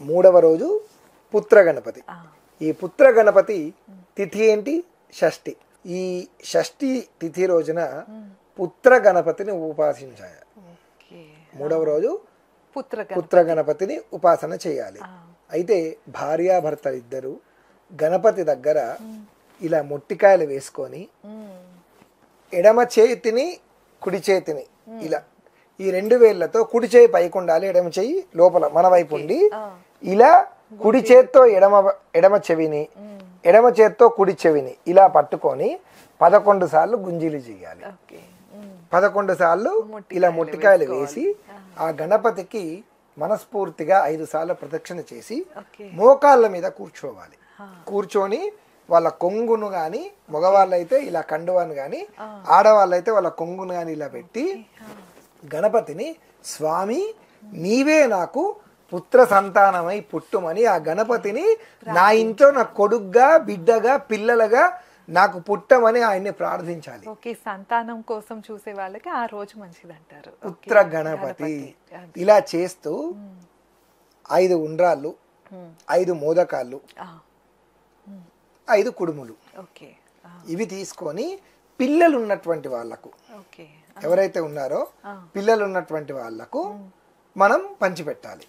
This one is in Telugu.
మూడవ రోజు పుత్ర గణపతి. ఈ పుత్ర గణపతి తిథి ఏంటి? షష్ఠి. ఈ షష్ఠి తిథి రోజున పుత్ర గణపతిని ఉపాసించాలి. మూడవ రోజు పుత్ర గణపతిని ఉపాసన చేయాలి. అయితే భార్యాభర్తలు ఇద్దరు గణపతి దగ్గర ఇలా మొట్టికాయలు వేసుకొని ఎడమ చేతిని కుడి చేతిని ఇలా ఈ 2 వేళ్లతో కుడి చేయి పైకి ఉండాలి, ఎడమ చెయ్యి లోపల మన వైపు ఉండి ఇలా కుడి చేత్తో ఎడమ చెవిని, ఎడమ చేత్తో కుడి చెవిని ఇలా పట్టుకొని 11 సార్లు గుంజీలు చేయాలి. 11 సార్లు ఇలా మొట్టికాయలు వేసి ఆ గణపతికి మనస్ఫూర్తిగా 5 సార్లు ప్రదక్షిణ చేసి మోకాళ్ళ మీద కూర్చోవాలి. కూర్చొని వాళ్ళ కొంగును గాని, మగవాళ్ళైతే ఇలా కండువాను గాని, ఆడవాళ్ళైతే వాళ్ళ కొంగును గాని ఇలా పెట్టి గణపతిని స్వామి నీవే నాకు పుత్ర సంతానమై పుట్టుమని ఆ గణపతిని నా ఇంట్లో నా కొడుగ్గా, బిడ్డగా, పిల్లలుగా నాకు పుట్టమని ఆయన్ని ప్రార్థించాలి. సంతానం కోసం చూసే వాళ్ళకి ఆ రోజు మంచిది అంటారు. పుత్ర గణపతి ఇలా చేస్తూ 5 ఉండ్రాళ్ళు, 5 మోదకాళ్ళు, 5 కుడుములు ఇవి తీసుకొని పిల్లలు ఉన్నటువంటి వాళ్లకు, ఎవరైతే ఉన్నారో పిల్లలు ఉన్నటువంటి వాళ్లకు మనం పంచిపెట్టాలి.